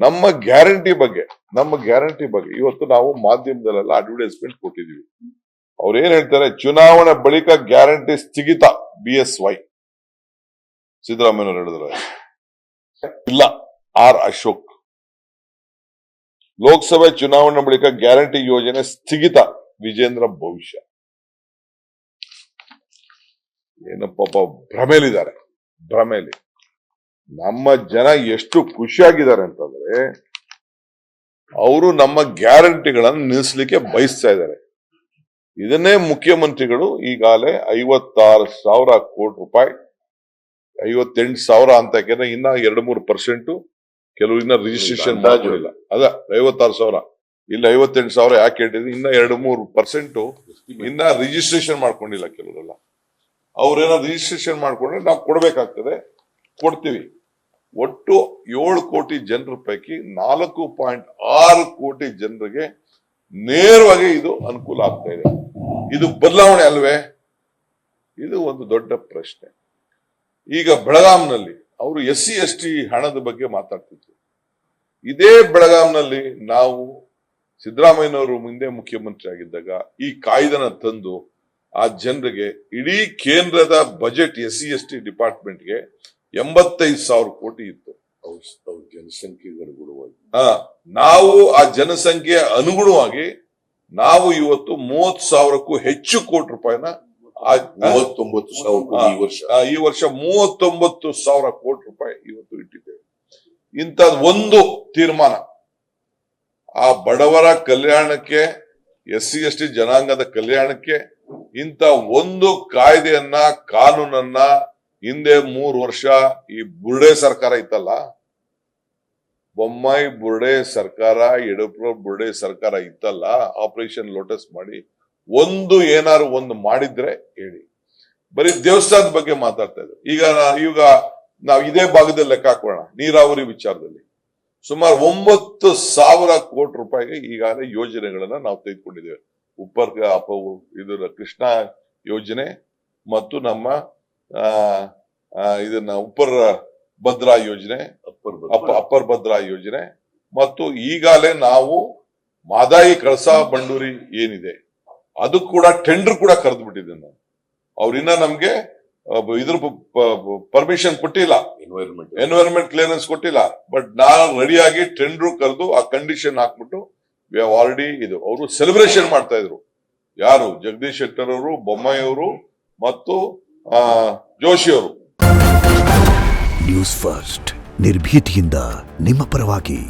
ನಮ್ಮ ಗ್ಯಾರಂಟಿ ಬಗ್ಗೆ ಇವತ್ತು ನಾವು ಮಾಧ್ಯಮದಲ್ಲೆಲ್ಲ ಅಡ್ವರ್ಟೈಸ್ಮೆಂಟ್ ಕೊಟ್ಟಿದೀವಿ. ಅವ್ರೇನ್ ಹೇಳ್ತಾರೆ, ಚುನಾವಣೆ ಬಳಿಕ ಗ್ಯಾರಂಟಿ ಸ್ಥಗಿತ BSY ಸಿದ್ದರಾಮಯ್ಯನವರು ಹೇಳಿದ್ರೆ ಇಲ್ಲ. ಆರ್ ಅಶೋಕ್, ಲೋಕಸಭೆ ಚುನಾವಣೆ ಬಳಿಕ ಗ್ಯಾರಂಟಿ ಯೋಜನೆ ಸ್ಥಗಿತ ವಿಜೇಂದ್ರ ಭವಿಷ್ಯ. ಏನಪ್ಪ ಭ್ರಮೇಲಿ ನಮ್ಮ ಜನ ಎಷ್ಟು ಖುಷಿಯಾಗಿದ್ದಾರೆ ಅಂತಂದ್ರೆ ಅವರು ನಮ್ಮ ಗ್ಯಾರಂಟಿಗಳನ್ನು ನಿಲ್ಲಿಸಲಿಕ್ಕೆ ಬಯಸ್ತಾ ಇದ್ದಾರೆ. ಇದನ್ನೇ ಮುಖ್ಯಮಂತ್ರಿಗಳು ಈಗಾಗಲೇ 56,000 ಕೋಟಿ ರೂಪಾಯಿ, 58,000 ಅಂತ ಯಾಕೆಂದ್ರೆ ಇನ್ನ 2-3% ಕೆಲವು ಇನ್ನ ರಿಜಿಸ್ಟ್ರೇಷನ್ ಮಾಡಿಲ್ಲ. ಅದ 56,000 ಇಲ್ಲ 58,000 ಯಾಕೆ ಹೇಳಿದ್ರೆ ಇನ್ನ 2-3% ಇನ್ನ ರಿಜಿಸ್ಟ್ರೇಷನ್ ಮಾಡ್ಕೊಂಡಿಲ್ಲ ಕೆಲವರೆಲ್ಲ. ಅವ್ರೇನೋ ರಿಜಿಸ್ಟ್ರೇಷನ್ ಮಾಡ್ಕೊಂಡ್ರೆ ನಾವು ಕೊಡ್ಬೇಕಾಗ್ತದೆ, ಕೊಡ್ತೀವಿ. ಒಟ್ಟು 7 ಕೋಟಿ ಜನರ ಪೈಕಿ 4.6 ಕೋಟಿ ಜನರಿಗೆ ನೇರವಾಗಿ ಇದು ಅನುಕೂಲ ಆಗ್ತಾ ಇದೆ. ಇದು ಬದಲಾವಣೆ ಅಲ್ವೇ? ಇದು ಒಂದು ದೊಡ್ಡ ಪ್ರಶ್ನೆ. ಈಗ ಬೆಳಗಾಂನಲ್ಲಿ ಅವರು SC/ST ಹಣದ ಬಗ್ಗೆ ಮಾತಾಡ್ತಿದ್ರು. ಇದೇ ಬೆಳಗಾಂನಲ್ಲಿ ನಾವು ಸಿದ್ದರಾಮಯ್ಯನವರು ಮುಂದೆ ಮುಖ್ಯಮಂತ್ರಿ ಆಗಿದ್ದಾಗ ಈ ಕಾಯ್ದೆನ ತಂದು ಆ ಜನರಿಗೆ ಇಡೀ ಕೇಂದ್ರದ ಬಜೆಟ್ SC/ST ಡಿಪಾರ್ಟ್ಮೆಂಟ್ಗೆ 85,000 ಕೋಟಿ ಇತ್ತು. ಜನಸಂಖ್ಯೆಗೆ ಅನುಗುಣವಾಗಿ ನಾವು ಆ ಜನಸಂಖ್ಯೆ ಅನುಗುಣವಾಗಿ ನಾವು ಇವತ್ತು 30,000ಕ್ಕೂ ಹೆಚ್ಚು ಕೋಟಿ ರೂಪಾಯಿನ 39,000 ಈ ವರ್ಷ 39,000 ಕೋಟಿ ರೂಪಾಯಿ ಇವತ್ತು ಇಟ್ಟಿದ್ದೇವೆ. ಇಂಥದ್ ಒಂದು ತೀರ್ಮಾನ ಆ ಬಡವರ ಕಲ್ಯಾಣಕ್ಕೆ, SC/ST ಜನಾಂಗದ ಕಲ್ಯಾಣಕ್ಕೆ ಇಂಥ ಒಂದು ಕಾಯ್ದೆಯನ್ನ, ಕಾನೂನನ್ನ ಹಿಂದೆ 3 ವರ್ಷ ಈ ಬುರ್ಡೆ ಸರ್ಕಾರ ಇತ್ತಲ್ಲ, ಬೊಮ್ಮಾಯಿ ಬುರ್ಡೆ ಸರ್ಕಾರ, ಯಡಿಯೂರಪ್ಪ ಬುರ್ಡೆ ಸರ್ಕಾರ ಇತ್ತಲ್ಲ, ಆಪರೇಷನ್ ಲೋಟಸ್ ಮಾಡಿ ಏನಾರು ಒಂದು ಮಾಡಿದ್ರೆ ಹೇಳಿ. ಬರೀ ದೇವಸ್ಥಾನದ ಬಗ್ಗೆ ಮಾತಾಡ್ತಾ ಇದ್ರು. ಈಗ ನಾವು ಇದೇ ಭಾಗದಲ್ಲಿ ಲೆಕ್ಕ ಹಾಕೋಣ. ನೀರಾವರಿ ವಿಚಾರದಲ್ಲಿ ಸುಮಾರು 9,000 ಕೋಟಿ ರೂಪಾಯಿಗೆ ಈಗಾಗಲೇ ಯೋಜನೆಗಳನ್ನ ನಾವು ತೆಗೆದುಕೊಂಡಿದ್ದೇವೆ. ಇದರ ಕೃಷ್ಣಾ ಯೋಜನೆ ಮತ್ತು ನಮ್ಮ ಇದನ್ನ ಭದ್ರಾ ಯೋಜನೆ, ಅಪ್ಪರ್ ಭದ್ರಾ ಯೋಜನೆ, ಮತ್ತು ಈಗಾಗಲೇ ನಾವು ಮಾದಾಯಿ ಕಳಸಾ ಬಂಡೂರಿ ಏನಿದೆ ಅದು ಕೂಡ ಟೆಂಡರ್ ಕೂಡ ಕರೆದು ಬಿಟ್ಟಿದ್ದೇನೆ ನಾನು. ಅವ್ರಿನ್ನ ನಮ್ಗೆ ಇದ್ರ ಪರ್ಮಿಷನ್ ಕೊಟ್ಟಿಲ್ಲ, ಎನ್ವೈರನ್ಮೆಂಟ್ ಕ್ಲಿಯರೆನ್ಸ್ ಕೊಟ್ಟಿಲ್ಲ. ಬಟ್ ನಾನು ರೆಡಿಯಾಗಿ ಟೆಂಡರ್ ಕರೆದು ಆ ಕಂಡೀಷನ್ ಹಾಕ್ಬಿಟ್ಟು ವಿ ಹ್ಯಾವ್ ಆಲ್ರೆಡಿ ಇದು. ಅವರು ಸೆಲೆಬ್ರೇಷನ್ ಮಾಡ್ತಾ ಇದ್ರು. ಯಾರು? ಜಗದೀಶ್ ಶೆಟ್ಟರ್ ಅವರು, ಬೊಮ್ಮಾಯಿ ಅವರು ಮತ್ತು ಜೋಶಿ ಅವರು. ನ್ಯೂಸ್ ಫಸ್ಟ್, ನಿರ್ಭೀತಿಯಿಂದ ನಿಮ್ಮ ಪರವಾಗಿ.